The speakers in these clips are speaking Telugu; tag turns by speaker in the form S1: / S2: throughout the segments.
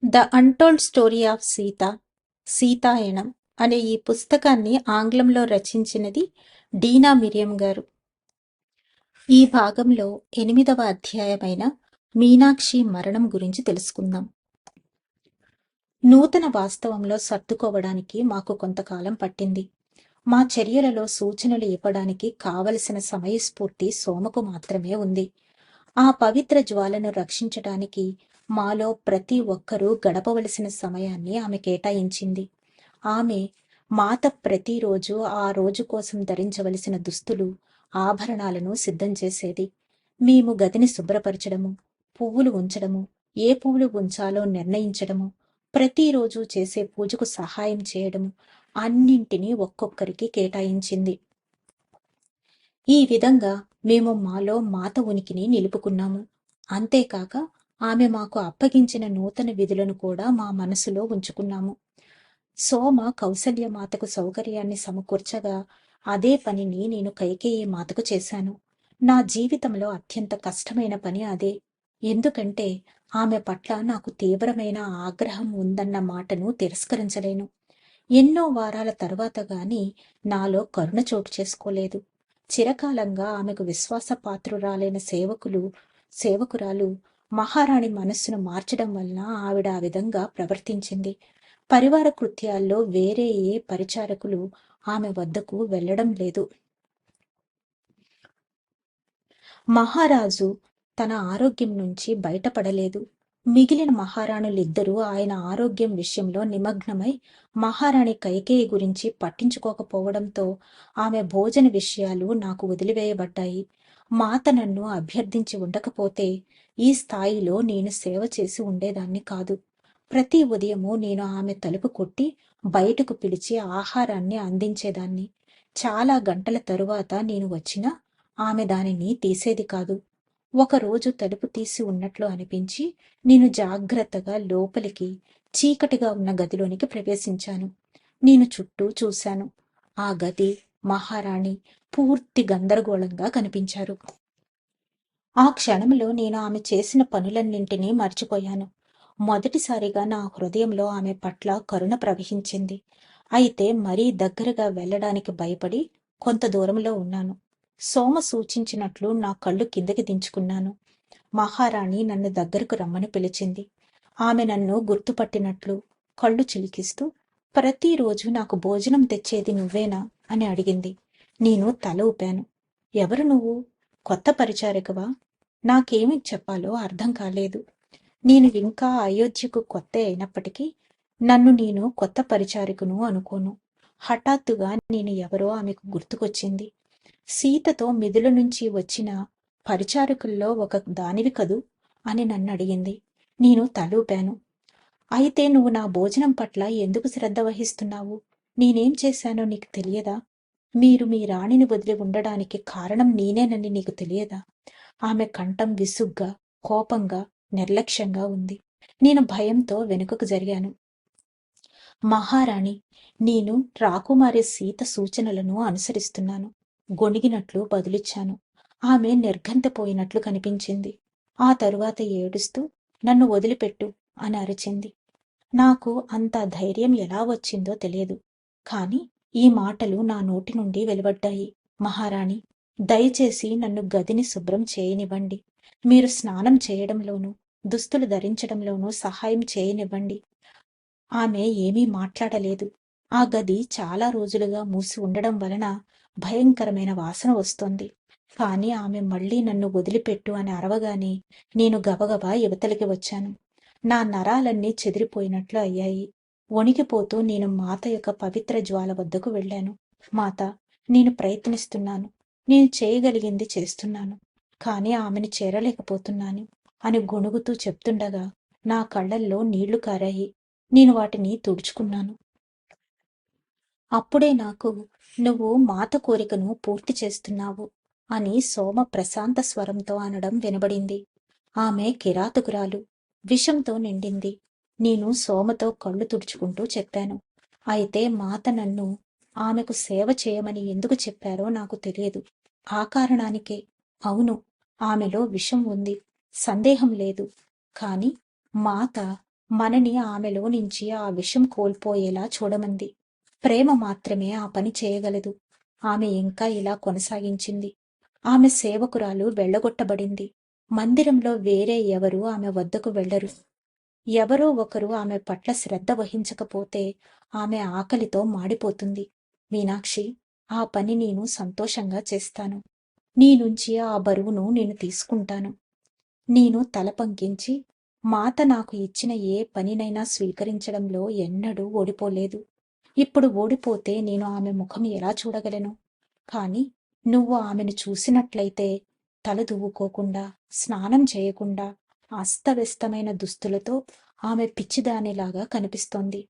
S1: The untold story of Sita, Sitayanam అనే ఈ పుస్తకాన్ని ఆంగ్లంలో రచించినది డీనా మిరియం గారు. ఈ భాగంలో 8వ అధ్యాయమైన మీనాక్షి మరణం గురించి తెలుసుకుందాం. నూతన వాస్తవంలో సర్దుకోవడానికి మాకు కొంతకాలం పట్టింది. మా చర్యలలో సూచనలు ఇవ్వడానికి కావలసిన సమయస్ఫూర్తి సోమకు మాత్రమే ఉంది. ఆ పవిత్ర జ్వాలను రక్షించటానికి మాలో ప్రతి ఒక్కరూ గడపవలసిన సమయాన్ని ఆమె కేటాయించింది. ఆమె మాత ప్రతిరోజు ఆ రోజు కోసం ధరించవలసిన దుస్తులు, ఆభరణాలను సిద్ధం చేసేది. మేము గదిని శుభ్రపరచడము, పువ్వులు ఉంచడము, ఏ పువ్వులు ఉంచాలో నిర్ణయించడము, ప్రతిరోజు చేసే పూజకు సహాయం చేయడము, అన్నింటినీ ఒక్కొక్కరికి కేటాయించింది. ఈ విధంగా మేము మాలో మాత ఉనికిని నిలుపుకున్నాము. అంతేకాక ఆమె మాకు అప్పగించిన నూతన విధులను కూడా మా మనసులో ఉంచుకున్నాము. సోమ కౌసల్య మాతకు సౌకర్యాన్ని సమకూర్చగా అదే పనిని నేను కైకేయి మాతకు చేశాను. నా జీవితంలో అత్యంత కష్టమైన పని అదే. ఎందుకంటే ఆమె పట్ల నాకు తీవ్రమైన ఆగ్రహం ఉందన్న మాటను తిరస్కరించలేను. ఎన్నో వారాల తరువాత గాని నాలో కరుణ చోటు చేసుకోలేదు. చిరకాలంగా ఆమెకు విశ్వాసపాత్రురాలైన సేవకురాలు మహారాణి మనస్సును మార్చడం వలన ఆవిడ ఆ విధంగా ప్రవర్తించింది. పరివార కృత్యాల్లో వేరే ఏ పరిచారకులు ఆమె వద్దకు వెళ్లడం లేదు. మహారాజు తన ఆరోగ్యం నుంచి బయటపడలేదు. మిగిలిన మహారాణులిద్దరూ ఆయన ఆరోగ్యం విషయంలో నిమగ్నమై మహారాణి కైకేయి గురించి పట్టించుకోకపోవడంతో ఆమె భోజన విషయాలు నాకు వదిలివేయబడ్డాయి. మాత నన్ను అభ్యర్థించి ఉండకపోతే ఈ స్థాయిలో నేను సేవ చేసి ఉండేదాన్ని కాదు. ప్రతి ఉదయము నేను ఆమె తలుపు కొట్టి బయటకు పిలిచి ఆహారాన్ని అందించేదాన్ని. చాలా గంటల తరువాత నేను వచ్చినా ఆమె దానిని తీసేది కాదు. ఒకరోజు తలుపు తీసి ఉన్నట్లు అనిపించి నేను జాగ్రత్తగా లోపలికి చీకటిగా ఉన్న గదిలోనికి ప్రవేశించాను. నేను చుట్టూ చూశాను. ఆ గది, మహారాణి పూర్తి గందరగోళంగా కనిపించారు. ఆ క్షణంలో నేను ఆమె చేసిన పనులన్నింటినీ మర్చిపోయాను. మొదటిసారిగా నా హృదయంలో ఆమె పట్ల కరుణ ప్రవహించింది. అయితే మరీ దగ్గరగా వెళ్ళడానికి భయపడి కొంత దూరంలో ఉన్నాను. సోమ సూచించినట్లు నా కళ్ళు కిందకి దించుకున్నాను. మహారాణి నన్ను దగ్గరకు రమ్మని పిలిచింది. ఆమె నన్ను గుర్తుపట్టినట్లు కళ్ళు చిలికిస్తూ, ప్రతిరోజు నాకు భోజనం తెచ్చేది నువ్వేనా అని అడిగింది. నేను తల ఊపాను. ఎవరు నువ్వు? కొత్త పరిచారికవా? నాకేమి చెప్పాలో అర్థం కాలేదు. నేను ఇంకా అయోధ్యకు కొత్త అయినప్పటికీ నన్ను నేను కొత్త పరిచారికను అనుకోను. హఠాత్తుగా నేను ఎవరో ఆమెకు గుర్తుకొచ్చింది. సీతతో మిథుల నుంచి వచ్చిన పరిచారకుల్లో ఒక దానివి కదూ అని నన్ను అడిగింది. నేను తలూపాను. అయితే నువ్వు నా భోజనం పట్ల ఎందుకు శ్రద్ధ వహిస్తున్నావు? నేనేం చేశానో నీకు తెలియదా? మీరు మీ రాణిని వదిలి ఉండడానికి కారణం నేనేనని నీకు తెలియదా? ఆమె కంఠం విసుగ్గా, కోపంగా, నిర్లక్ష్యంగా ఉంది. నేను భయంతో వెనుకకు జరిగాను. మహారాణి, నేను రాకుమారి సీత సూచనలను అనుసరిస్తున్నాను. గొణిగినట్లు బదులిచ్చాను. ఆమె నిర్ఘంతపోయినట్లు కనిపించింది. ఆ తరువాత ఏడుస్తూ నన్ను వదిలిపెట్టు అని అరిచింది. నాకు అంత ధైర్యం ఎలా వచ్చిందో తెలియదు. కాని ఈ మాటలు నా నోటి నుండి వెలువడ్డాయి. మహారాణి, దయచేసి నన్ను గదిని శుభ్రం చేయనివ్వండి. మీరు స్నానం చేయడంలోనూ, దుస్తులు ధరించడంలోనూ సహాయం చేయనివ్వండి. ఆమె ఏమీ మాట్లాడలేదు. ఆ గది చాలా రోజులుగా మూసి ఉండడం వలన భయంకరమైన వాసన వస్తోంది. కాని ఆమె మళ్లీ నన్ను వదిలిపెట్టు అని అరవగానే నేను గబగబా యువతలికి వచ్చాను. నా నరాలన్నీ చెదిరిపోయినట్లు అయ్యాయి. వణికిపోతూ నేను మాత యొక్క పవిత్ర జ్వాల వద్దకు వెళ్ళాను. మాత, నేను ప్రయత్నిస్తున్నాను. నేను చేయగలిగింది చేస్తున్నాను. కాని ఆమెను చేరలేకపోతున్నాను అని గొణుగుతూ చెప్తుండగా నా కళ్ళల్లో నీళ్లు కారాయి. నేను వాటిని తుడుచుకున్నాను. అప్పుడే నాకు నువ్వు మాత కోరికను పూర్తి చేస్తున్నావు అని సోమ ప్రశాంత స్వరంతో అనడం వినబడింది. ఆమె కిరాతకురాలు, విషంతో నిండింది. నేను సోమతో కళ్ళు తుడుచుకుంటూ చెప్పాను. అయితే మాత నన్ను ఆమెకు సేవ చేయమని ఎందుకు చెప్పారో నాకు తెలియదు. ఆ కారణానికే. అవును, ఆమెలో విషం ఉంది, సందేహం లేదు. కాని మాత మనని ఆమెలో నుంచి ఆ విషం కోల్పోయేలా చూడమంది. ప్రేమ మాత్రమే ఆ పని చేయగలదు. ఆమె ఇంకా ఇలా కొనసాగించింది. ఆమె సేవకురాలు వెళ్ళగొట్టబడింది. మందిరంలో వేరే ఎవరూ ఆమె వద్దకు వెళ్ళరు. ఎవరో ఒకరు ఆమె పట్ల శ్రద్ధ వహించకపోతే ఆమె ఆకలితో మాడిపోతుంది. మీనాక్షి, ఆ పని నేను సంతోషంగా చేస్తాను. నీ నుంచి ఆ బరువును నేను తీసుకుంటాను. నేను తల పంకించి, మాత నాకు ఇచ్చిన ఏ పనినైనా స్వీకరించడంలో ఎన్నడూ ఓడిపోలేదు. ఇప్పుడు ఓడిపోతే నేను ఆమె ముఖం ఎలా చూడగలను? కాని నువ్వు ఆమెను చూసినట్లయితే తల దువ్వుకోకుండా, స్నానం చేయకుండా, అస్తవ్యస్తమైన దుస్తులతో ఆమె పిచ్చిదానిలాగా కనిపిస్తోంది.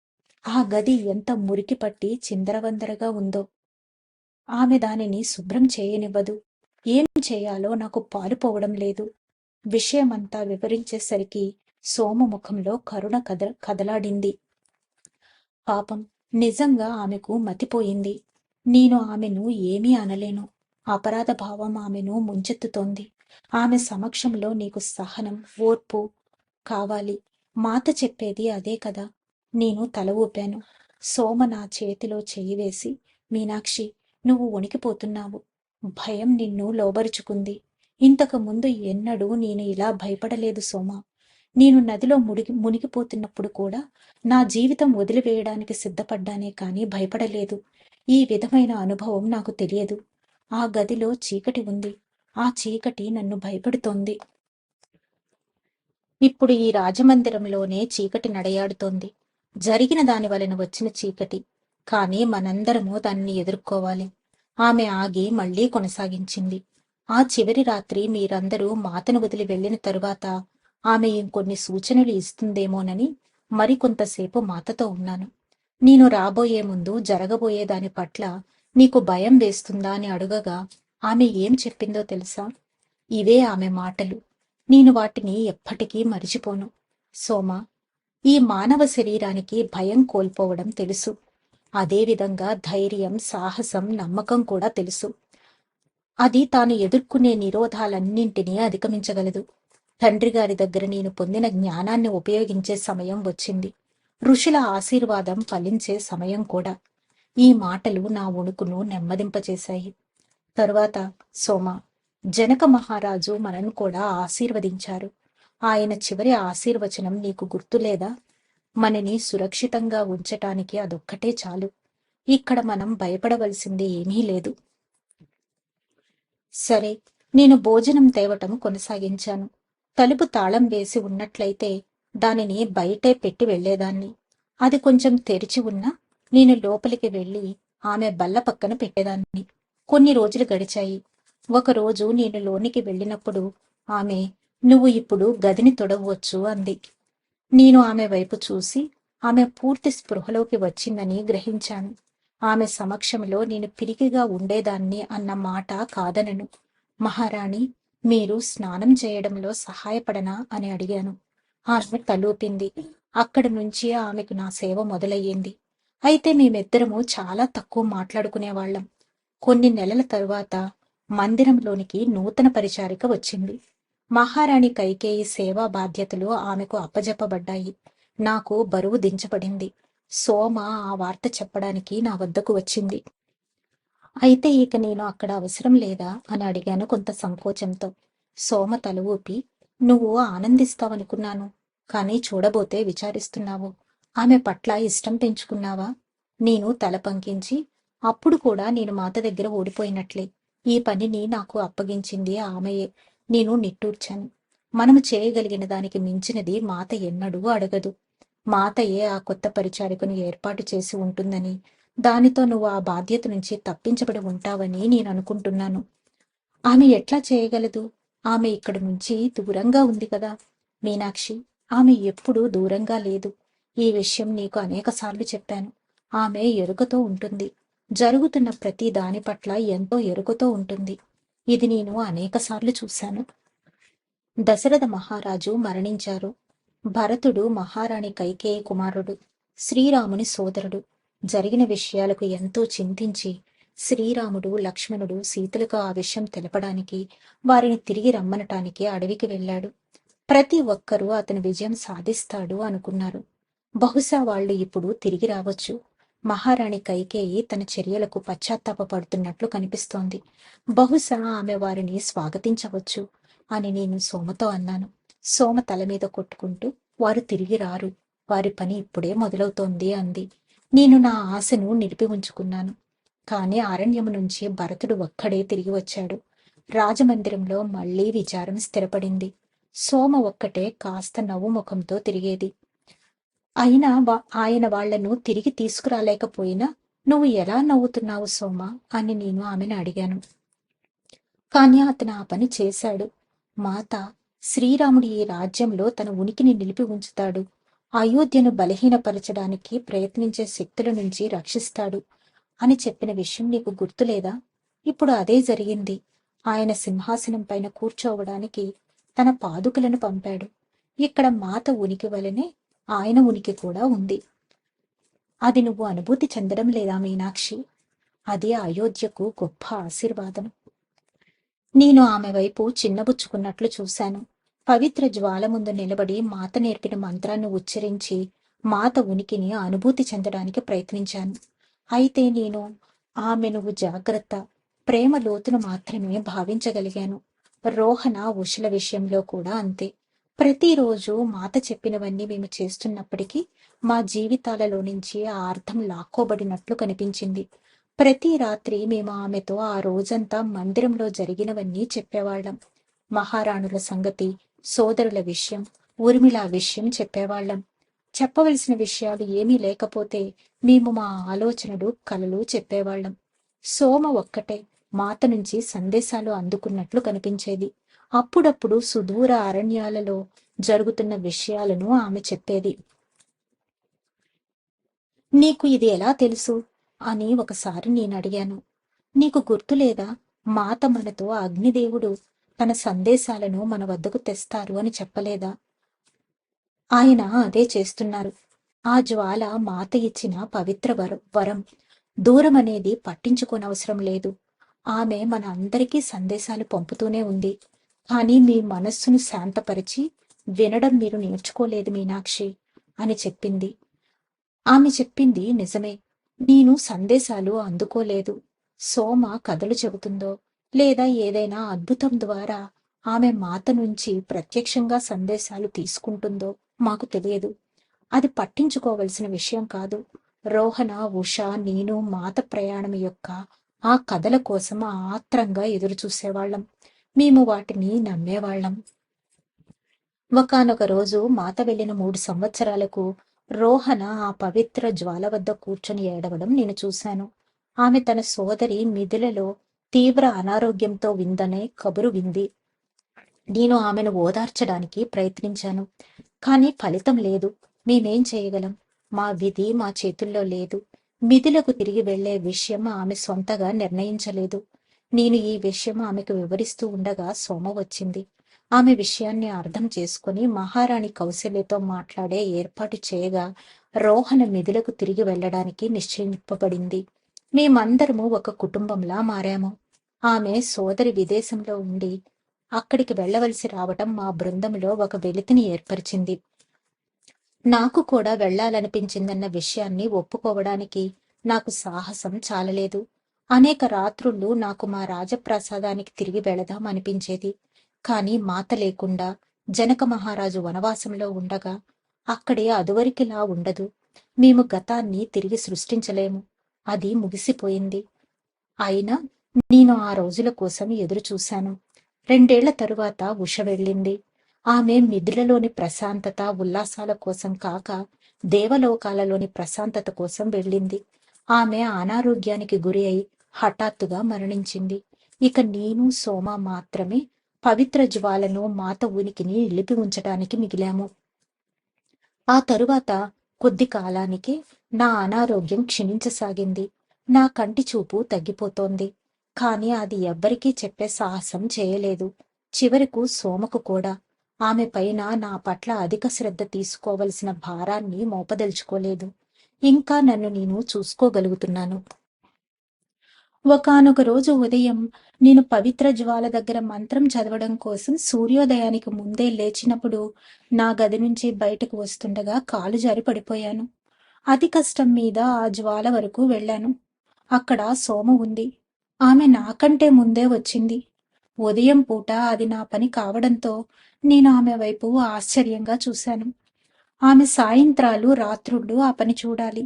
S1: ఆ గది ఎంత మురికి పట్టి చిందరవందరగా ఉందో! ఆమె దానిని శుభ్రం చేయనివ్వదు. ఏం చేయాలో నాకు పాలుపోవడం లేదు. విషయమంతా వివరించేసరికి సోమ ముఖంలో కరుణ కదలాడింది. పాపం, నిజంగా ఆమెకు మతిపోయింది. నేను ఆమెను ఏమీ అనలేను. అపరాధ భావం ఆమెను ముంచెత్తుతోంది. ఆమె సమక్షంలో నీకు సహనం, ఓర్పు కావాలి. మాత చెప్పేది అదే కదా. నేను తల ఊపాను. సోమ నా చేతిలో చెయ్యి వేసి, మీనాక్షి, నువ్వు వణికిపోతున్నావు. భయం నిన్ను లోబరుచుకుంది. ఇంతకు ముందు ఎన్నడూ నేను ఇలా భయపడలేదు సోమా. నేను నదిలో మునిగిపోతున్నప్పుడు కూడా నా జీవితం వదిలివేయడానికి సిద్ధపడ్డానే కాని భయపడలేదు. ఈ విధమైన అనుభవం నాకు తెలియదు. ఆ గదిలో చీకటి ఉంది. ఆ చీకటి నన్ను భయపెడుతోంది. ఇప్పుడు ఈ రాజమందిరంలోనే చీకటి నడయాడుతోంది. జరిగిన దాని వలన వచ్చిన చీకటి. కాని మనందరము దాన్ని ఎదుర్కోవాలి. ఆమె ఆగి మళ్లీ కొనసాగించింది. ఆ చివరి రాత్రి మీరందరూ మాతను వదిలి వెళ్లిన తరువాత ఆమె ఇంకొన్ని సూచనలు ఇస్తుందేమోనని మరికొంతసేపు మాతతో ఉన్నాను. నేను రాబోయే ముందు జరగబోయే దాని పట్ల నీకు భయం వేస్తుందా అని అడుగగా ఆమె ఏం చెప్పిందో తెలుసా? ఇవే ఆమె మాటలు. నేను వాటిని ఎప్పటికీ మరిచిపోను. సోమా, ఈ మానవ శరీరానికి భయం కోల్పోవడం తెలుసు. అదేవిధంగా ధైర్యం, సాహసం, నమ్మకం కూడా తెలుసు. అది తాను ఎదుర్కొనే నిరోధాలన్నింటినీ అధిగమించగలదు. తండ్రి గారి దగ్గర నేను పొందిన జ్ఞానాన్ని ఉపయోగించే సమయం వచ్చింది. ఋషుల ఆశీర్వాదం ఫలించే సమయం కూడా. ఈ మాటలు నా వణుకును నెమ్మదింపచేశాయి. తరువాత, సోమ, జనక మహారాజు మనను కూడా ఆశీర్వదించారు. ఆయన చివరి ఆశీర్వచనం నీకు గుర్తులేదా? మనని సురక్షితంగా ఉంచటానికి అదొక్కటే చాలు. ఇక్కడ మనం భయపడవలసింది ఏమీ లేదు. సరే, నేను భోజనం తేవటం కొనసాగించాను. తలుపు తాళం వేసి ఉన్నట్లయితే దానిని బయటే పెట్టి వెళ్లేదాన్ని. అది కొంచెం తెరిచి ఉన్నా నేను లోపలికి వెళ్లి ఆమె బల్ల పక్కన పెట్టేదాన్ని. కొన్ని రోజులు గడిచాయి. ఒకరోజు నేను లోనికి వెళ్ళినప్పుడు ఆమె, నువ్వు ఇప్పుడు గదిని తొడవచ్చు అంది. నేను ఆమె వైపు చూసి ఆమె పూర్తి స్పృహలోకి వచ్చిందని గ్రహించాను. ఆమె సమక్షంలో నేను పిరికిగా ఉండేదాన్ని అన్న మాట కాదనను. మహారాణి, మీరు స్నానం చేయడంలో సహాయపడనా అని అడిగాను. ఆమె తలూపింది. అక్కడి నుంచి ఆమెకు నా సేవ మొదలయ్యింది. అయితే మేమిద్దరము చాలా తక్కువ మాట్లాడుకునేవాళ్లం. కొన్ని నెలల తరువాత మందిరంలోనికి నూతన పరిచారిక వచ్చింది. మహారాణి కైకేయి సేవా బాధ్యతలు ఆమెకు అప్పజెప్పబడ్డాయి. నాకు బరువు దించబడింది. సోమ ఆ వార్త చెప్పడానికి నా వద్దకు వచ్చింది. అయితే ఇక నేను అక్కడ అవసరం లేదా అని అడిగాను కొంత సంకోచంతో. సోమ తల ఊపి, నువ్వు ఆనందిస్తావనుకున్నాను, కానీ చూడబోతే విచారిస్తున్నావు. ఆమె పట్ల ఇష్టం పెంచుకున్నావా? నేను తల పంకించి, అప్పుడు కూడా నేను మాత దగ్గర ఓడిపోయినట్లే. ఈ పనిని నాకు అప్పగించింది ఆమెయే. నేను నిట్టూర్చాను. మనము చేయగలిగిన దానికి మించినది మాత ఎన్నడూ అడగదు. మాతయే ఆ కొత్త పరిచారికను ఏర్పాటు చేసి ఉంటుందని, దానితో నువ్వు ఆ బాధ్యత నుంచి తప్పించబడి ఉంటావని నేను అనుకుంటున్నాను. ఆమె ఎట్లా చేయగలదు? ఆమె ఇక్కడి నుంచి దూరంగా ఉంది కదా. మీనాక్షి, ఆమె ఎప్పుడూ దూరంగా లేదు. ఈ విషయం నీకు అనేకసార్లు చెప్పాను. ఆమె ఎరుకతో ఉంటుంది. జరుగుతున్న ప్రతి దాని పట్ల ఎంతో ఎరుకతో ఉంటుంది. ఇది నేను అనేకసార్లు చూశాను. దశరథ మహారాజు మరణించారు. భరతుడు మహారాణి కైకేయి కుమారుడు, శ్రీరాముని సోదరుడు. జరిగిన విషయాలకు ఎంతో చింతించి శ్రీరాముడు, లక్ష్మణుడు సీతలకు ఆ విషయం తెలపడానికి, వారిని తిరిగి రమ్మనటానికి అడవికి వెళ్ళాడు. ప్రతి ఒక్కరూ అతని విజయం సాధిస్తాడు అనుకున్నారు. బహుశా వాళ్ళు ఇప్పుడు తిరిగి రావచ్చు. మహారాణి కైకేయి తన చర్యలకు పశ్చాత్తాపపడుతున్నట్లు కనిపిస్తోంది. బహుశా ఆమె వారిని స్వాగతించవచ్చు అని నేను సోమతో అన్నాను. సోమ తల మీద కొట్టుకుంటూ, వారు తిరిగి రారు. వారి పని ఇప్పుడే మొదలవుతోంది అంది. నేను నా ఆశను నిలిపి ఉంచుకున్నాను. కాని అరణ్యము నుంచి భరతుడు ఒక్కడే తిరిగి వచ్చాడు. రాజమందిరంలో మళ్లీ విచారం స్థిరపడింది. సోమ ఒక్కటే కాస్త నవ్వు ముఖంతో తిరిగేది. అయినా ఆయన వాళ్లను తిరిగి తీసుకురాలేకపోయినా నువ్వు ఎలా నవ్వుతున్నావు సోమా అని నేను ఆమెను అడిగాను. కాని అతను ఆ పని చేశాడు. మాత, శ్రీరాముడు ఈ రాజ్యంలో తన ఉనికిని నిలిపి ఉంచుతాడు. అయోధ్యను బలహీనపరచడానికి ప్రయత్నించే శక్తుల నుంచి రక్షిస్తాడు అని చెప్పిన విషయం నీకు గుర్తులేదా? ఇప్పుడు అదే జరిగింది. ఆయన సింహాసనం పైన కూర్చోవడానికి తన పాదుకలను పంపాడు. ఇక్కడ మాత ఉనికి వలనే ఆయన ఉనికి కూడా ఉంది. అది నువ్వు అనుభూతి చెందడం లేదా మీనాక్షి? అది అయోధ్యకు గొప్ప ఆశీర్వాదం. నేను ఆమె వైపు చిన్నబుచ్చుకున్నట్లు చూశాను. పవిత్ర జ్వాల ముందు నిలబడి మాత నేర్పిన మంత్రాన్ని ఉచ్చరించి మాత ఉనికిని అనుభూతి చెందడానికి ప్రయత్నించాను. అయితే నేను ఆమె నువ్వు జాగ్రత్త, ప్రేమ లోతును మాత్రమే భావించగలిగాను. రోహణ, ఉషల విషయంలో కూడా అంతే. ప్రతిరోజు మాత చెప్పినవన్నీ మేము చేస్తున్నప్పటికీ మా జీవితాలలో నుంచి ఆ అర్థం లాక్కోబడినట్లు కనిపించింది. ప్రతి రాత్రి మేము ఆమెతో ఆ రోజంతా మందిరంలో జరిగినవన్నీ చెప్పేవాళ్లం. మహారాణుల సంగతి, సోదరుల విషయం, ఊర్మిళ విషయం చెప్పేవాళ్లం. చెప్పవలసిన విషయాలు ఏమీ లేకపోతే మేము మా ఆలోచనలు, కలలు చెప్పేవాళ్లం. సోమ ఒక్కటే మాత నుంచి సందేశాలు అందుకున్నట్లు కనిపించేది. అప్పుడప్పుడు సుదూర అరణ్యాలలో జరుగుతున్న విషయాలను ఆమె చెప్పేది. నీకు ఇది ఎలా తెలుసు అని ఒకసారి నేను అడిగాను. నీకు గుర్తులేదా, మాత మనతో అగ్నిదేవుడు తన సందేశాలను మన వద్దకు తెస్తారు అని చెప్పలేదా? ఆయన అదే చేస్తున్నారు. ఆ జ్వాల మాత ఇచ్చిన పవిత్ర వరం. దూరం అనేది పట్టించుకోనవసరం లేదు. ఆమె మన అందరికీ సందేశాలు పంపుతూనే ఉంది. కానీ మీ మనస్సును శాంతపరిచి వినడం మీరు నేర్చుకోలేదు మీనాక్షి అని చెప్పింది. ఆమె చెప్పింది నిజమే. నేను సందేశాలు అందుకోలేదు. సోమ కథలు చెబుతుందో లేదా ఏదైనా అద్భుతం ద్వారా ఆమె మాత నుంచి ప్రత్యక్షంగా సందేశాలు తీసుకుంటుందో మాకు తెలియదు. అది పట్టించుకోవలసిన విషయం కాదు. రోహణ, ఉష, నేను మాత ప్రయాణం యొక్క ఆ కథల కోసం ఆత్రంగా ఎదురు చూసేవాళ్లం. మేము వాటిని నమ్మేవాళ్లం. ఒకానొక రోజు మాత వెళ్లిన 3 సంవత్సరాలకు రోహణ ఆ పవిత్ర జ్వాల వద్ద కూర్చొని ఏడవడం నేను చూశాను. ఆమె తన సోదరి మిథిలలో తీవ్ర అనారోగ్యంతో విందనే కబురు వింది. నేను ఆమెను ఓదార్చడానికి ప్రయత్నించాను. కానీ ఫలితం లేదు. మేమేం చేయగలం? మా విధి మా చేతుల్లో లేదు. మిథిలకు తిరిగి వెళ్లే విషయం ఆమె సొంతగా నిర్ణయించలేదు. నేను ఈ విషయం ఆమెకు వివరిస్తూ ఉండగా సోమ వచ్చింది. ఆమె విషయాన్ని అర్థం చేసుకుని మహారాణి కౌశల్యతో మాట్లాడే ఏర్పాటు చేయగా రోహణ మిథిలకు తిరిగి వెళ్లడానికి నిశ్చయింపబడింది. మేమందరము ఒక కుటుంబంలా మారాము. ఆమె సోదరి విదేశంలో ఉండి అక్కడికి వెళ్లవలసి రావటం మా బృందంలో ఒక వెలితిని ఏర్పరిచింది. నాకు కూడా వెళ్లాలనిపించిందన్న విషయాన్ని ఒప్పుకోవడానికి నాకు సాహసం చాలలేదు. అనేక రాత్రుళ్ళు నాకు మా రాజప్రాసాదానికి తిరిగి వెళదాం అనిపించేది. కాని మాత లేకుండా జనక మహారాజు వనవాసంలో ఉండగా అక్కడే అదువరికిలా ఉండదు. మేము గతాన్ని తిరిగి సృష్టించలేము. అది ముగిసిపోయింది. అయినా నేను ఆ రోజుల కోసం ఎదురు చూశాను. 2 ఏళ్ల తరువాత ఉష వెళ్ళింది. ఆమె మిథిలలోని ప్రశాంతత, ఉల్లాసాల కోసం కాక దేవలోకాలలోని ప్రశాంతత కోసం వెళ్ళింది. ఆమె అనారోగ్యానికి గురి అయి హఠాత్తుగా మరణించింది. ఇక నేను, సోమ మాత్రమే పవిత్ర జ్వాలను, మాత ఉనికిని నిలిపి ఉంచటానికి మిగిలాము. ఆ తరువాత కొద్ది కాలానికి నా అనారోగ్యం క్షీణించసాగింది. నా కంటి చూపు తగ్గిపోతోంది. కాని అది ఎవ్వరికీ చెప్పే సాహసం చేయలేదు. చివరకు సోమకు కూడా. ఆమె పైన నా పట్ల అధిక శ్రద్ధ తీసుకోవలసిన భారాన్ని మోపదలుచుకోలేదు. ఇంకా నన్ను నేను చూసుకోగలుగుతున్నాను. ఒకానొక రోజు ఉదయం నేను పవిత్ర జ్వాల దగ్గర మంత్రం చదవడం కోసం సూర్యోదయానికి ముందే లేచినప్పుడు నా గది నుంచి బయటకు వస్తుండగా కాలు జారి పడిపోయాను. అతి కష్టం మీద ఆ జ్వాల వరకు వెళ్ళాను. అక్కడ సోమ ఉంది. ఆమె నాకంటే ముందే వచ్చింది. ఉదయం పూట అది నా పని కావడంతో నేను ఆమె వైపు ఆశ్చర్యంగా చూశాను. ఆమె సాయంత్రాలు రాత్రుళ్ళు ఆ పని చూడాలి.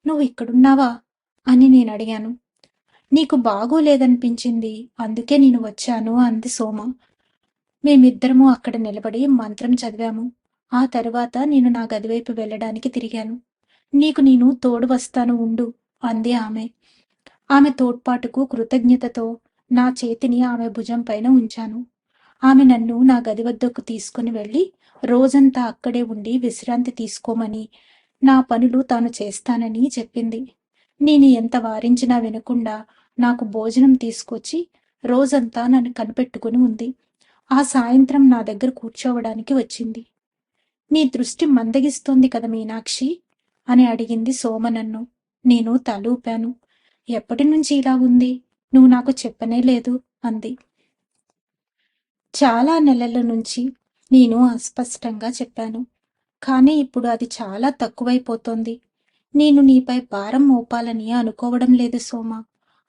S1: "నువ్వు ఇక్కడున్నావా?" అని నేను అడిగాను. "నీకు బాగోలేదనిపించింది, అందుకే నేను వచ్చాను" అంది సోమ. మేమిద్దరము అక్కడ నిలబడి మంత్రం చదివాము. ఆ తరువాత నేను నా గదివైపు వెళ్ళడానికి తిరిగాను. "నీకు నేను తోడు వస్తాను ఉండు" అంది ఆమె. ఆమె తోడ్పాటుకు కృతజ్ఞతతో నా చేతిని ఆమె భుజం పైన ఉంచాను. ఆమె నన్ను నా గది వద్దకు తీసుకుని వెళ్ళి రోజంతా అక్కడే ఉండి విశ్రాంతి తీసుకోమని, నా పనులు తాను చేస్తానని చెప్పింది. నేను ఎంత వారించినా వినకుండా నాకు భోజనం తీసుకొచ్చి రోజంతా నన్ను కనిపెట్టుకుని ఉంది. ఆ సాయంత్రం నా దగ్గర కూర్చోవడానికి వచ్చింది. "నీ దృష్టి మందగిస్తోంది కదా మీనాక్షి" అని అడిగింది సోమ నన్ను. నేను తలూపాను. "ఎప్పటి నుంచి ఇలా ఉంది? నువ్వు నాకు చెప్పనే లేదు" అంది. "చాలా నెలల నుంచి" నేను అస్పష్టంగా చెప్పాను. "కానీ ఇప్పుడు అది చాలా తక్కువైపోతోంది. నేను నీపై భారం మోపాలని అనుకోవడం లేదు సోమ.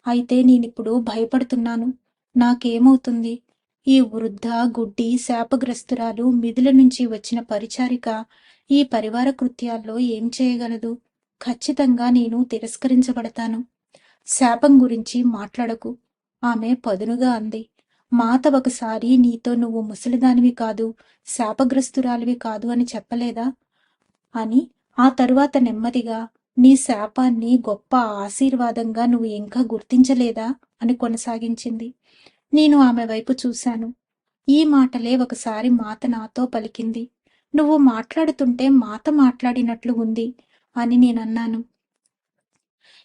S1: అయితే నేనిప్పుడు భయపడుతున్నాను. నాకేమవుతుంది? ఈ వృద్ధ, గుడ్డి, శాపగ్రస్తురాలు మిథుల నుంచి వచ్చిన పరిచారిక ఈ పరివార కృత్యాల్లో ఏం చేయగలదు? ఖచ్చితంగా నేను తిరస్కరించబడతాను." "శాపం గురించి మాట్లాడకు" ఆమె పదునుగా అంది. "మాత ఒకసారి నీతో నువ్వు ముసలిదానివి కాదు, శాపగ్రస్తురాలివి కాదు అని చెప్పలేదా? అని ఆ తరువాత నెమ్మదిగా నీ శాపాన్ని గొప్ప ఆశీర్వాదంగా నువ్వు ఇంకా గుర్తించలేదా" అని కొనసాగించింది. నేను ఆమె వైపు చూశాను. ఈ మాటలే ఒకసారి మాత నాతో పలికింది. "నువ్వు మాట్లాడుతుంటే మాత మాట్లాడినట్లు ఉంది" అని నేనన్నాను.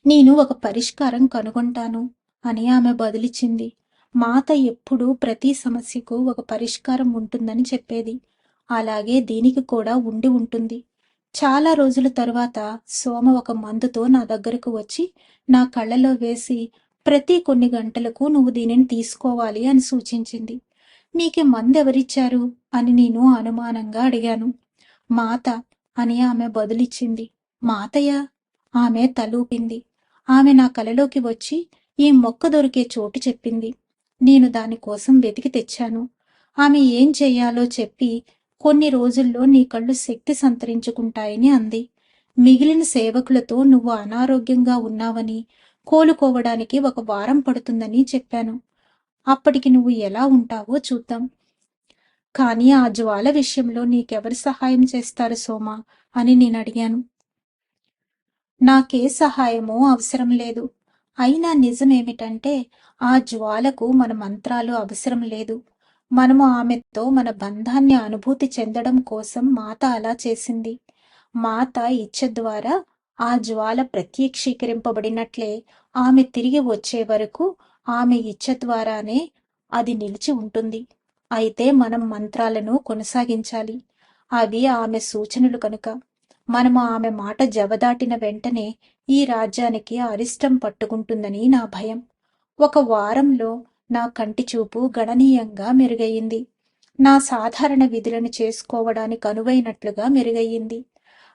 S1: "నేను ఒక పరిష్కారం కనుగొంటాను" అని ఆమె బదులిచ్చింది. మాత ఎప్పుడూ ప్రతి సమస్యకు ఒక పరిష్కారం ఉంటుందని చెప్పేది. అలాగే దీనికి కూడా ఉండి ఉంటుంది. చాలా రోజుల తరువాత సోమ ఒక మందుతో నా దగ్గరకు వచ్చి నా కళ్ళలో వేసి ప్రతి కొన్ని గంటలకు నువ్వు దీనిని తీసుకోవాలి అని సూచించింది. "నీకే మందెవరిచ్చారు" అని నేను అనుమానంగా అడిగాను. "మాత" అని ఆమె బదులిచ్చింది. "మాతయ్య?" ఆమె తలూపింది. ఆమె నా కలలోకి వచ్చి ఈ మొక్క దొరికే చోటు చెప్పింది. నేను దానికోసం వెతికి తెచ్చాను. ఆమె ఏం చెయ్యాలో చెప్పి కొన్ని రోజుల్లో నీ కళ్ళు శక్తి సంతరించుకుంటాయని అంది. మిగిలిన సేవకులతో నువ్వు అనారోగ్యంగా ఉన్నావని, కోలుకోవడానికి 1 వారం పడుతుందని చెప్పాను. అప్పటికి నువ్వు ఎలా ఉంటావో చూద్దాం. కానీ ఆ జ్వాల విషయంలో నీకెవరు సహాయం చేస్తారు సోమా అని నేనడిగాను. "నాకే సహాయమూ అవసరం లేదు. అయినా నిజమేమిటంటే ఆ జ్వాలకు మన మంత్రాలు అవసరం లేదు. మనము ఆమెతో మన బంధాన్ని అనుభూతి చెందడం కోసం మాత అలా చేసింది. మాత ఇచ్ఛ ద్వారా ఆ జ్వాల ప్రత్యక్షీకరింపబడినట్లే ఆమె తిరిగి వచ్చే వరకు ఆమె ఇచ్ఛ ద్వారానే అది నిలిచి ఉంటుంది. అయితే మనం మంత్రాలను కొనసాగించాలి. అవి ఆమె సూచనలు కనుక. మనము ఆమె మాట జవదాటిన వెంటనే ఈ రాజ్యానికి అరిష్టం పట్టుకుంటుందని నా భయం." 1 వారంలో నా కంటి చూపు గణనీయంగా మెరుగయింది. నా సాధారణ విధులను చేసుకోవడానికి అనువైనట్లుగా మెరుగయ్యింది.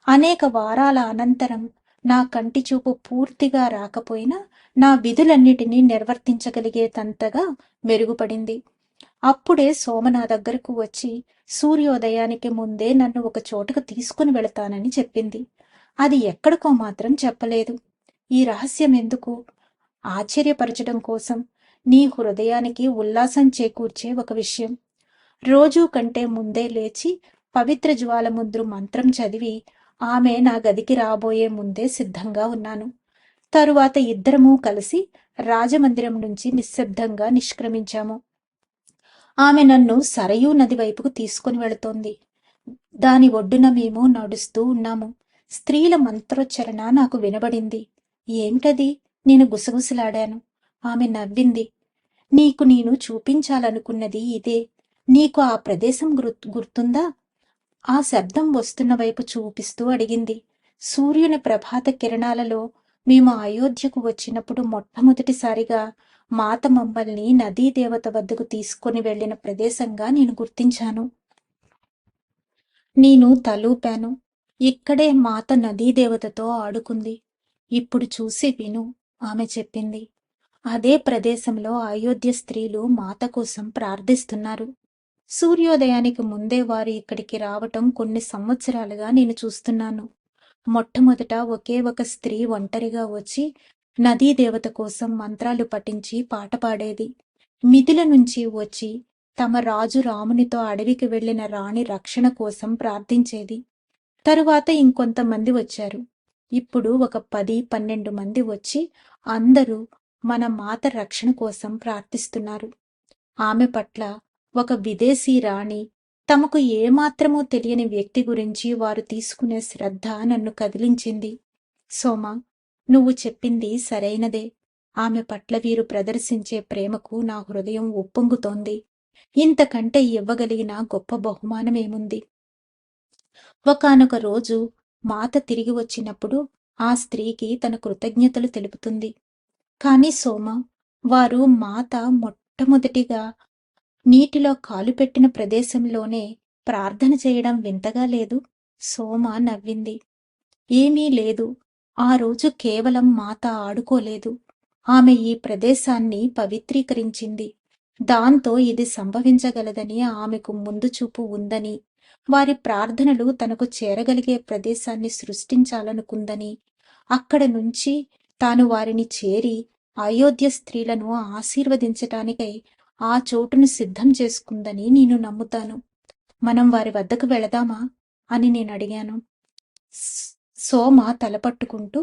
S1: అనేక వారాల అనంతరం నా కంటి చూపు పూర్తిగా రాకపోయినా నా విధులన్నిటినీ నిర్వర్తించగలిగేటంతగా మెరుగుపడింది. అప్పుడే సోమ నా దగ్గరకు వచ్చి సూర్యోదయానికి ముందే నన్ను ఒక చోటుకు తీసుకుని వెళతానని చెప్పింది. అది ఎక్కడికో మాత్రం చెప్పలేదు. ఈ రహస్యం ఎందుకు? ఆశ్చర్యపరచడం కోసం. నీ హృదయానికి ఉల్లాసం చేకూర్చే ఒక విషయం. రోజూ కంటే ముందే లేచి పవిత్ర జ్వాలముద్రు మంత్రం చదివి ఆమె నా గదికి రాబోయే ముందే సిద్ధంగా ఉన్నాను. తరువాత ఇద్దరమూ కలిసి రాజమందిరం నుంచి నిశ్శబ్దంగా నిష్క్రమించాము. ఆమె నన్ను సరయూ నది వైపుకు తీసుకుని వెళుతోంది. దాని ఒడ్డున మేము నడుస్తూ ఉన్నాము. స్త్రీల మంత్రోచ్చరణ నాకు వినబడింది. "ఏమిటది?" నేను గుసగుసలాడాను. ఆమె నవ్వింది. "నీకు నేను చూపించాలనుకున్నది ఇదే. నీకు ఆ ప్రదేశం గుర్తుందా?" ఆ శబ్దం వస్తున్న వైపు చూపిస్తూ అడిగింది. సూర్యుని ప్రభాత కిరణాలలో మేము అయోధ్యకు వచ్చినప్పుడు మొట్టమొదటిసారిగా మాత మమ్మల్ని నదీ దేవత వద్దకు తీసుకొని వెళ్ళిన ప్రదేశంగా నేను గుర్తించాను. నేను తలూపాను. ఇక్కడే మాత నదీ దేవతతో ఆడుకుంది. ఇప్పుడు చూసి విను, ఆమె చెప్పింది. అదే ప్రదేశంలో అయోధ్య స్త్రీలు మాత కోసం ప్రార్థిస్తున్నారు. సూర్యోదయానికి ముందే వారు ఇక్కడికి రావటం కొన్ని సంవత్సరాలుగా నేను చూస్తున్నాను. మొట్టమొదట ఒకే ఒక స్త్రీ ఒంటరిగా వచ్చి నదీ దేవత కోసం మంత్రాలు పఠించి పాట పాడేది. మిథిల నుంచి వచ్చి తమ రాజు రామునితో అడవికి వెళ్లిన రాణి రక్షణ కోసం ప్రార్థించేది. తరువాత ఇంకొంతమంది వచ్చారు. ఇప్పుడు ఒక 10-12 మంది వచ్చి అందరూ మన మాత రక్షణ కోసం ప్రార్థిస్తున్నారు. ఆమె పట్ల ఒక విదేశీ రాణి, తమకు ఏమాత్రమూ తెలియని వ్యక్తి గురించి వారు తీసుకునే శ్రద్ధ నన్ను కదిలించింది. సోమ, నువ్వు చెప్పింది సరైనదే. ఆమె పట్ల వీరు ప్రదర్శించే ప్రేమకు నా హృదయం ఉప్పొంగుతోంది. ఇంతకంటే ఇవ్వగలిగిన గొప్ప బహుమానమేముంది? ఒకానొక రోజు మాత తిరిగి వచ్చినప్పుడు ఆ స్త్రీకి తన కృతజ్ఞతలు తెలుపుతుంది. కాని సోమ, వారు మాత మొట్టమొదటిగా నీటిలో కాలు పెట్టిన ప్రదేశంలోనే ప్రార్థన చేయడం వింతగా లేదు? సోమ నవ్వింది. ఏమీ లేదు. ఆ రోజు కేవలం మాత ఆడుకోలేదు. ఆమె ఈ ప్రదేశాన్ని పవిత్రీకరించింది. దాంతో ఇది సంభవించగలదని ఆమెకు ముందు చూపు ఉందని, వారి ప్రార్థనలు తనకు చేరగలిగే ప్రదేశాన్ని సృష్టించాలనుకుందని, అక్కడ నుంచి తాను వారిని చేరి అయోధ్య స్త్రీలను ఆశీర్వదించటానికై ఆ చోటును సిద్ధం చేసుకుందని నేను నమ్ముతాను. మనం వారి వద్దకు వెళదామా అని నేను అడిగాను. సోమ తలపట్టుకుంటూ,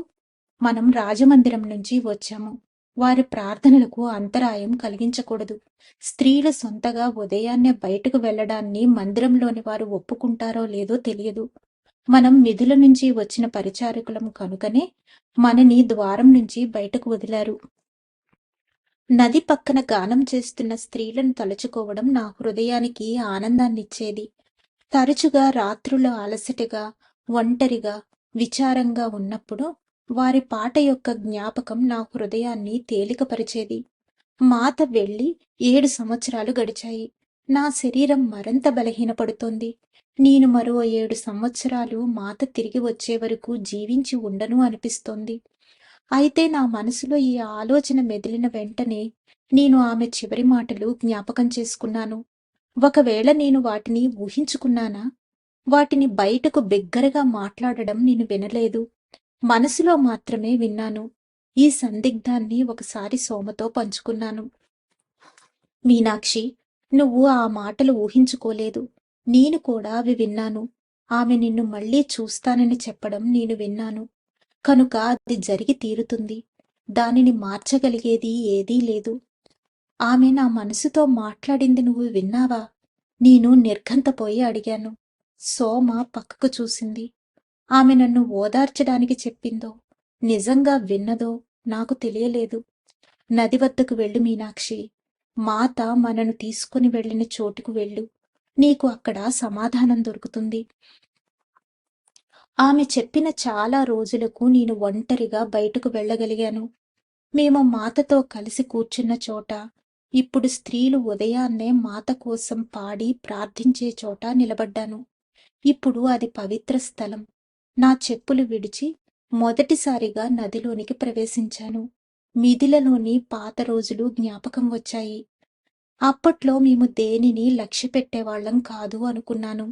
S1: మనం రాజమందిరం నుంచి వచ్చాము. వారి ప్రార్థనలకు అంతరాయం కలిగించకూడదు. స్త్రీలు సొంతగా ఉదయాన్నే బయటకు వెళ్లడాన్ని మందిరంలోని వారు ఒప్పుకుంటారో లేదో తెలియదు. మనం మిథుల నుంచి వచ్చిన పరిచారకులం కనుకనే మనని ద్వారం నుంచి బయటకు వదిలారు. నది పక్కన గానం చేస్తున్న స్త్రీలను తలుచుకోవడం నా హృదయానికి ఆనందాన్నిచ్చేది. తరచుగా రాత్రులు అలసటగా, ఒంటరిగా, విచారంగా ఉన్నప్పుడు వారి పాట యొక్క జ్ఞాపకం నా హృదయాన్ని తేలికపరిచేది. మాత వెళ్ళి 7 సంవత్సరాలు గడిచాయి. నా శరీరం మరింత బలహీనపడుతోంది. నేను మరో 7 సంవత్సరాలు మాత తిరిగి వచ్చే వరకు జీవించి ఉండను అనిపిస్తోంది. అయితే నా మనసులో ఈ ఆలోచన మెదిలిన వెంటనే నేను ఆమె చివరి మాటలు జ్ఞాపకం చేసుకున్నాను. ఒకవేళ నేను వాటిని ఊహించుకున్నానా? వాటిని బయటకు బిగ్గరగా మాట్లాడడం నేను వినలేదు. మనసులో మాత్రమే విన్నాను. ఈ సందిగ్ధాన్ని ఒకసారి సోమతో పంచుకున్నాను. మీనాక్షి, నువ్వు ఆ మాటలు ఊహించుకోలేదు. నేను కూడా అవి విన్నాను. ఆమె నిన్ను మళ్ళీ చూస్తానని చెప్పడం నేను విన్నాను. కనుక అది జరిగి తీరుతుంది. దానిని మార్చగలిగేది ఏదీ లేదు. ఆమె నా మనసుతో మాట్లాడింది నువ్వు విన్నావా? నేను నిర్ఘంతపోయి అడిగాను. సోమ పక్కకు చూసింది. ఆమె నన్ను ఓదార్చడానికి చెప్పిందో, నిజంగా విన్నదో నాకు తెలియలేదు. నది వద్దకు వెళ్ళు మీనాక్షి. మాత మనను తీసుకుని వెళ్ళిన చోటుకు వెళ్ళు. నీకు అక్కడ సమాధానం దొరుకుతుంది. ఆమె చెప్పిన చాలా రోజులకు నేను ఒంటరిగా బయటకు వెళ్ళగలిగాను. మేము మాతతో కలిసి కూర్చున్న చోట, ఇప్పుడు స్త్రీలు ఉదయాన్నే మాత కోసం పాడి ప్రార్థించే చోట నిలబడ్డాను. ఇప్పుడు అది పవిత్ర స్థలం. నా చెప్పులు విడిచి మొదటిసారిగా నదిలోనికి ప్రవేశించాను. మిథిలలోని పాత రోజులు జ్ఞాపకం వచ్చాయి. అప్పట్లో మేము దేనిని లక్ష్యపెట్టేవాళ్లం కాదు అనుకున్నాను.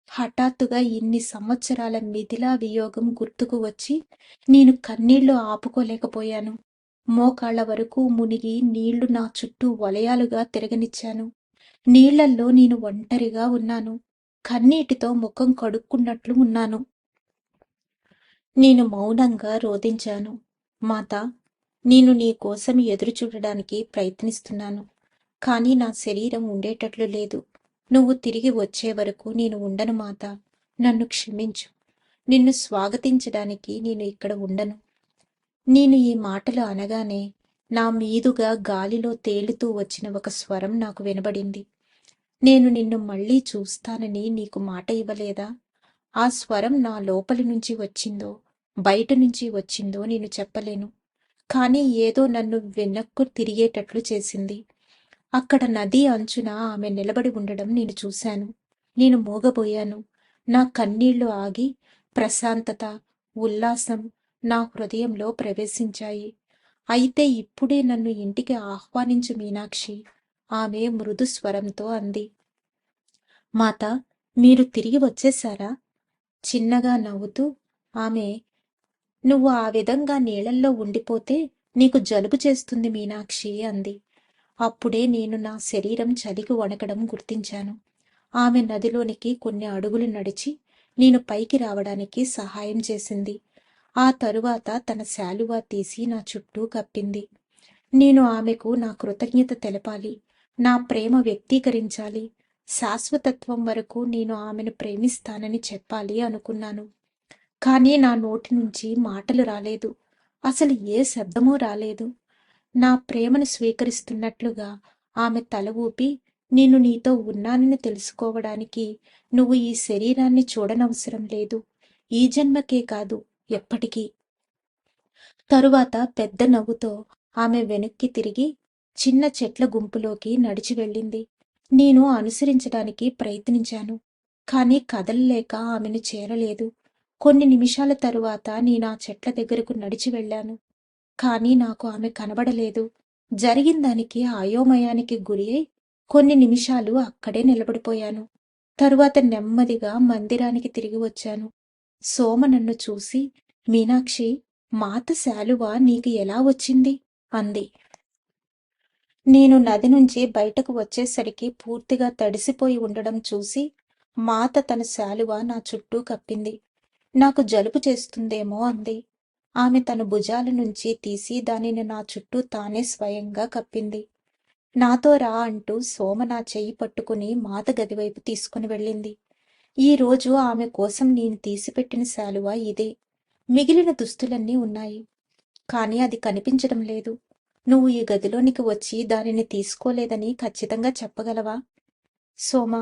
S1: హఠాత్తుగా ఇన్ని సంవత్సరాల మిథిలా వియోగం గుర్తుకు వచ్చి నేను కన్నీళ్లు ఆపుకోలేకపోయాను. మోకాళ్ల వరకు మునిగి నీళ్లు నా చుట్టూ వలయాలుగా తిరగనిచ్చాను. నీళ్లల్లో నేను ఒంటరిగా ఉన్నాను. కన్నీటితో ముఖం కడుక్కున్నట్లు ఉన్నాను. నేను మౌనంగా రోదించాను. మాతా, నేను నీ కోసం ఎదురు చూడడానికి ప్రయత్నిస్తున్నాను. కానీ నా శరీరం ఉండేటట్లు లేదు. నువ్వు తిరిగి వచ్చే వరకు నేను ఉండను మాతా. నన్ను క్షమించు. నిన్ను స్వాగతించడానికి నేను ఇక్కడ ఉండను. నేను ఈ మాటలు అనగానే నా మీదుగా గాలిలో తేలుతూ వచ్చిన ఒక స్వరం నాకు వినబడింది. నేను నిన్ను మళ్ళీ చూస్తానని నీకు మాట ఇవ్వలేదా? ఆ స్వరం నా లోపలి నుంచి వచ్చిందో బయట నుంచి వచ్చిందో నేను చెప్పలేను. కానీ ఏదో నన్ను వెనక్కు తిరిగేటట్లు చేసింది. అక్కడ నది అంచున ఆమె నిలబడి ఉండడం నేను చూశాను. నేను మూగబోయాను. నా కన్నీళ్లు ఆగి ప్రశాంతత, ఉల్లాసం నా హృదయంలో ప్రవేశించాయి. అయితే ఇప్పుడే నన్ను ఇంటికి ఆహ్వానించు మీనాక్షి, ఆమె మృదు స్వరంతో అంది. మాతా, మీరు తిరిగి వచ్చేశారా? చిన్నగా నవ్వుతూ ఆమె, నువ్వు ఆ విధంగా నీళ్ళల్లో ఉండిపోతే నీకు జలుబు చేస్తుంది మీనాక్షి అంది. అప్పుడే నేను నా శరీరం చలికి వణకడం గుర్తించాను. ఆమె నదిలోనికి కొన్ని అడుగులు నడిచి నేను పైకి రావడానికి సహాయం చేసింది. ఆ తరువాత తన శాలువా తీసి నా చుట్టూ కప్పింది. నేను ఆమెకు నా కృతజ్ఞత తెలపాలి, నా ప్రేమ వ్యక్తీకరించాలి, శాశ్వతత్వం వరకు నేను ఆమెను ప్రేమిస్తానని చెప్పాలి అనుకున్నాను. కానీ నా నోటి నుంచి మాటలు రాలేదు. అసలు ఏ శబ్దమూ రాలేదు. నా ప్రేమను స్వీకరిస్తున్నట్లుగా ఆమె తల ఊపి, నేను నీతో ఉన్నానని తెలుసుకోవడానికి నువ్వు ఈ శరీరాన్ని చూడనవసరం లేదు. ఈ జన్మకే కాదు, ఎప్పటికీ. తరువాత పెద్ద నవ్వుతో ఆమె వెనక్కి తిరిగి చిన్న చెట్ల గుంపులోకి నడిచి వెళ్ళింది. నేను అనుసరించడానికి ప్రయత్నించాను. కానీ కదలలేక ఆమెను చేరలేదు. కొన్ని నిమిషాల తరువాత నేను ఆ చెట్ల దగ్గరకు నడిచి వెళ్ళాను. కానీ నాకు ఆమె కనబడలేదు. జరిగిందానికి అయోమయానికి గురి అయి కొన్ని నిమిషాలు అక్కడే నిలబడిపోయాను. తరువాత నెమ్మదిగా మందిరానికి తిరిగి వచ్చాను. సోమ నన్ను చూసి, మీనాక్షి, మాత శాలువ నీకు ఎలా వచ్చింది అంది. నేను నది నుంచి బయటకు వచ్చేసరికి పూర్తిగా తడిసిపోయి ఉండడం చూసి మాత తన శాలువ నా చుట్టూ కప్పింది. నాకు జలుబు చేస్తుందేమో అంది. ఆమె తన భుజాల నుంచి తీసి దానిని నా చుట్టూ తానే స్వయంగా కప్పింది. నాతో రా అంటూ సోమ నా చెయ్యి పట్టుకుని మాత గదివైపు తీసుకుని వెళ్ళింది. ఈ రోజు ఆమె కోసం నేను తీసిపెట్టిన శాలువ ఇదే. మిగిలిన దుస్తులన్నీ ఉన్నాయి, కానీ అది కనిపించడం లేదు. నువ్వు ఈ గదిలోనికి వచ్చి దానిని తీసుకోలేదని ఖచ్చితంగా చెప్పగలవా? సోమా,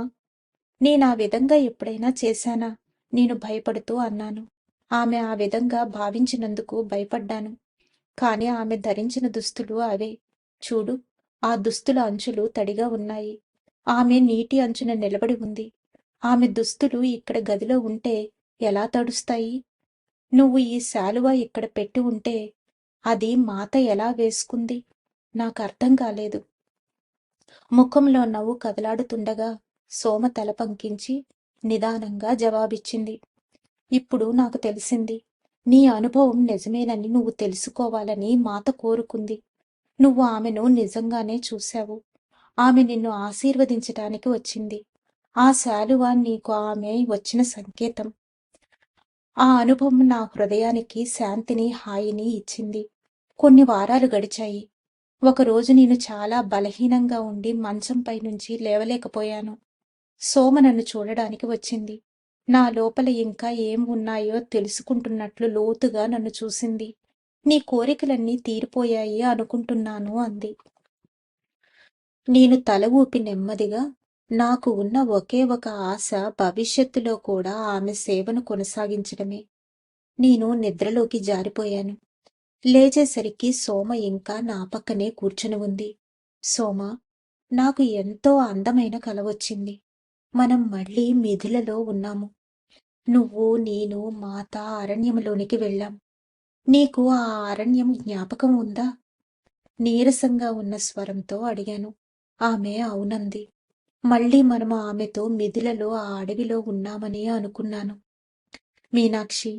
S1: నేనా విధంగా ఎప్పుడైనా చేశానా? నేను భయపడుతూ అన్నాను. ఆమె ఆ విధంగా భావించినందుకు భయపడ్డాను. కాని ఆమె ధరించిన దుస్తులు అవే. చూడు, ఆ దుస్తుల అంచులు తడిగా ఉన్నాయి. ఆమె నీటి అంచున నిలబడి ఉంది. ఆమె దుస్తులు ఇక్కడ గదిలో ఉంటే ఎలా తడుస్తాయి? నువ్వు ఈ శాలువ ఇక్కడ పెట్టి ఉంటే అది మాత ఎలా వేసుకుంది? నాకర్థం కాలేదు. ముఖంలో నవ్వు కదలాడుతుండగా సోమ తల పంకించి నిదానంగా జవాబిచ్చింది. ఇప్పుడు నాకు తెలిసింది. నీ అనుభవం నిజమేనని నువ్వు తెలుసుకోవాలని మాత కోరుకుంది. నువ్వు ఆమెను నిజంగానే చూశావు. ఆమె నిన్ను ఆశీర్వదించటానికి వచ్చింది. ఆ శాలువ నీకు ఆమె వచ్చిన సంకేతం. ఆ అనుభవం నా హృదయానికి శాంతిని, హాయిని ఇచ్చింది. కొన్ని వారాలు గడిచాయి. ఒకరోజు నేను చాలా బలహీనంగా ఉండి మంచంపై నుంచి లేవలేకపోయాను. సోమ నన్ను చూడడానికి వచ్చింది. నా లోపల ఇంకా ఏం ఉన్నాయో తెలుసుకుంటున్నట్లు లోతుగా నన్ను చూసింది. నీ కోరికలన్నీ తీరిపోయాయి అనుకుంటున్నాను అంది. నేను తల ఊపి నెమ్మదిగా, నాకు ఉన్న ఒకే ఒక ఆశ భవిష్యత్తులో కూడా ఆమె సేవను కొనసాగించడమే. నేను నిద్రలోకి జారిపోయాను. లేచేసరికి సోమ ఇంకా నా పక్కనే కూర్చుని ఉంది. సోమ, నాకు ఎంతో అందమైన కల వచ్చింది. మనం మళ్ళీ మిథిలలో ఉన్నాము. నువ్వు, నేను, మాత అరణ్యంలోనికి వెళ్ళాం. నీకు ఆ అరణ్యం జ్ఞాపకం ఉందా? నీరసంగా ఉన్న స్వరంతో అడిగాను. ఆమె అవునంది. మళ్ళీ మనము ఆమెతో మిథిలలో ఆ అడవిలో ఉన్నామని అనుకున్నాను. మీనాక్షి,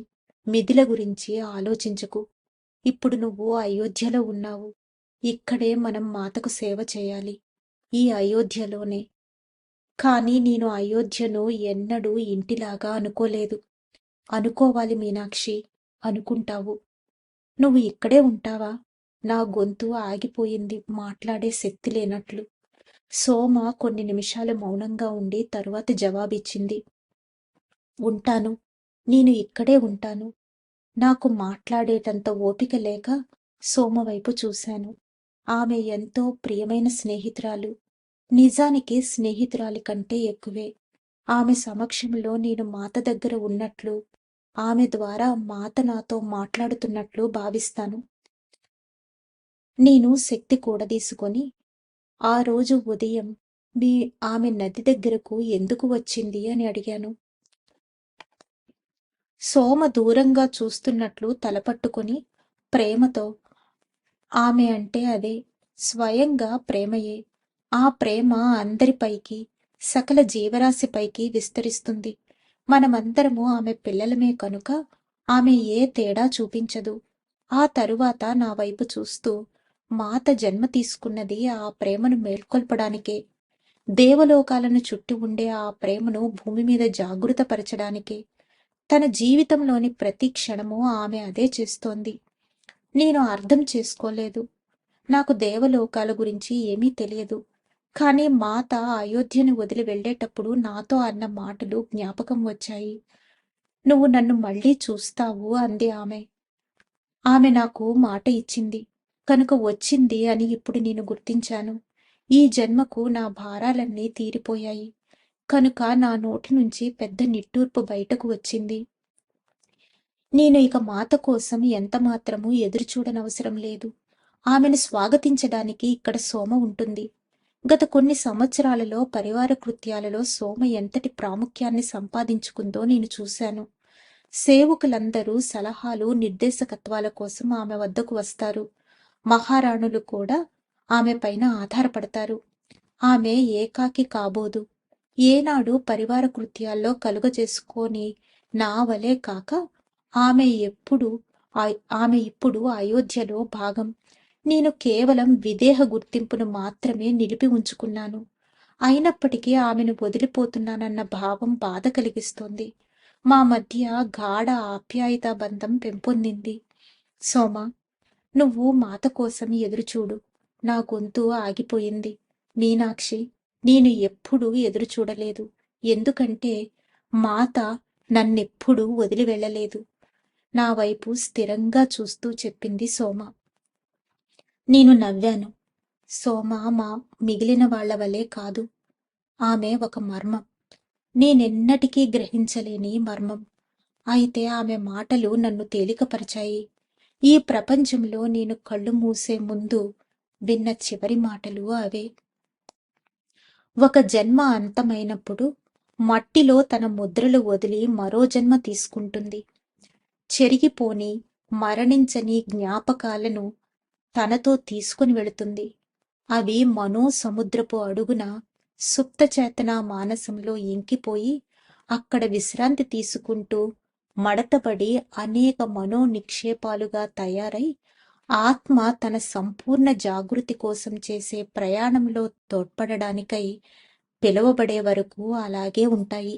S1: మిథిల గురించి ఆలోచించకు. ఇప్పుడు నువ్వు అయోధ్యలో ఉన్నావు. ఇక్కడే మనం మాతకు సేవ చేయాలి, ఈ అయోధ్యలోనే. కానీ నేను అయోధ్యను ఎన్నడూ ఇంటిలాగా అనుకోలేదు. అనుకోవాలి మీనాక్షి, అనుకుంటావు. నువ్వు ఇక్కడే ఉంటావా? నా గొంతు ఆగిపోయింది, మాట్లాడే శక్తి లేనట్లు. సోమ కొన్ని నిమిషాలు మౌనంగా ఉండి తరువాత జవాబిచ్చింది. ఉంటాను, నేను ఇక్కడే ఉంటాను. నాకు మాట్లాడేటంత ఓపిక లేక సోమ వైపు చూశాను. ఆమె ఎంతో ప్రియమైన స్నేహితురాలు. నిజానికి స్నేహితురాలి కంటే ఎక్కువే. ఆమె సమక్షంలో నేను మాత దగ్గర ఉన్నట్లు, ఆమె ద్వారా మాత నాతో మాట్లాడుతున్నట్లు భావిస్తాను. నేను శక్తి కూడదీసుకొని, ఆ రోజు ఉదయం ఆమె నది దగ్గరకు ఎందుకు వచ్చింది అని అడిగాను. సోమ దూరంగా చూస్తున్నట్లు తలపట్టుకొని ప్రేమతో, ఆమె అంటే అదే, స్వయంగా ప్రేమయే. ఆ ప్రేమ అందరిపైకి, సకల జీవరాశిపైకి విస్తరిస్తుంది. మనమందరము ఆమె పిల్లలమే కనుక ఆమె ఏ తేడా చూపించదు. ఆ తరువాత నా వైపు చూస్తూ, మాత జన్మ తీసుకున్నది ఆ ప్రేమను మేల్కొల్పడానికే. దేవలోకాలను చుట్టి ఉండే ఆ ప్రేమను భూమి మీద జాగృతపరచడానికే. తన జీవితంలోని ప్రతి క్షణము ఆమె అదే చేస్తోంది. నేను అర్థం చేసుకోలేదు. నాకు దేవలోకాల గురించి ఏమీ తెలియదు. కానీ మాత అయోధ్యను వదిలి వెళ్ళేటప్పుడు నాతో అన్న మాటలు జ్ఞాపకం వచ్చాయి. నువ్వు నన్ను మళ్ళీ చూస్తావు అంది ఆమె. ఆమె నాకు మాట ఇచ్చింది కనుక వచ్చింది అని ఇప్పుడు నేను గుర్తించాను. ఈ జన్మకు నా భారాలన్నీ తీరిపోయాయి కనుక నా నోటి నుంచి పెద్ద నిట్టూర్పు బయటకు వచ్చింది. నేను ఇక మాత కోసం ఎంత మాత్రమూ ఎదురుచూడనవసరం లేదు. ఆమెను స్వాగతించడానికి ఇక్కడ సోమ ఉంటుంది. గత కొన్ని సంవత్సరాలలో పరివార కృత్యాలలో సోమ ఎంతటి ప్రాముఖ్యాన్ని సంపాదించుకుందో నేను చూశాను. సేవకులందరూ సలహాలు, నిర్దేశకత్వాల కోసం ఆమె వద్దకు వస్తారు. మహారాణులు కూడా ఆమె పైన ఆధారపడతారు. ఆమె ఏకాకి కాబోదు. ఏనాడు పరివార కృత్యాల్లో కలుగజేసుకొని నా వలే కాక ఆమె ఇప్పుడు అయోధ్యలో భాగం. నేను కేవలం విదేహ గుర్తింపును మాత్రమే నిలిపి ఉంచుకున్నాను. అయినప్పటికీ ఆమెను వదిలిపోతున్నానన్న భావం బాధ కలిగిస్తోంది. మా మధ్య గాఢ ఆప్యాయతా బంధం పెంపొందింది. సోమ, నువ్వు మాత కోసం ఎదురుచూడు. నా గొంతు ఆగిపోయింది. మీనాక్షి, నేను ఎప్పుడూ ఎదురు చూడలేదు. ఎందుకంటే మాత నన్నెప్పుడూ వదిలి వెళ్ళలేదు. నా వైపు స్థిరంగా చూస్తూ చెప్పింది సోమ. నేను నవ్వాను. సోమ మా మిగిలిన వాళ్ల వలె కాదు. ఆమె ఒక మర్మం. నేనెన్నటికీ గ్రహించలేని మర్మం. అయితే ఆమె మాటలు నన్ను తేలికపరిచాయి. ఈ ప్రపంచంలో నేను కళ్ళు మూసే ముందు విన్న చివరి మాటలు అవే. ఒక జన్మ అంతమైనప్పుడు మట్టిలో తన ముద్రలు వదిలి మరో జన్మ తీసుకుంటుంది. చెరిగిపోని, మరణించని జ్ఞాపకాలను తనతో తీసుకుని వెళుతుంది. అవి మనోసముద్రపు అడుగున సుప్తచేతన మానసంలో ఇంకిపోయి అక్కడ విశ్రాంతి తీసుకుంటూ మడతపడి అనేక మనో నిక్షేపాలుగా తయారై ఆత్మ తన సంపూర్ణ జాగృతి కోసం చేసే ప్రయాణంలో తోడ్పడడానికై పిలువబడే వరకు అలాగే ఉంటాయి.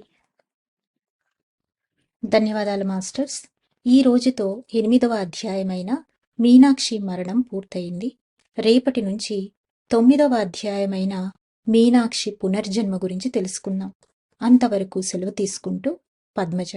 S1: ధన్యవాదాలు మాస్టర్స్. ఈ రోజుతో 8వ అధ్యాయమైన మీనాక్షి మరణం పూర్తయింది. రేపటి నుంచి 9వ అధ్యాయమైన మీనాక్షి పునర్జన్మ గురించి తెలుసుకుందాం. అంతవరకు సెలవు తీసుకుంటూ పద్మజ.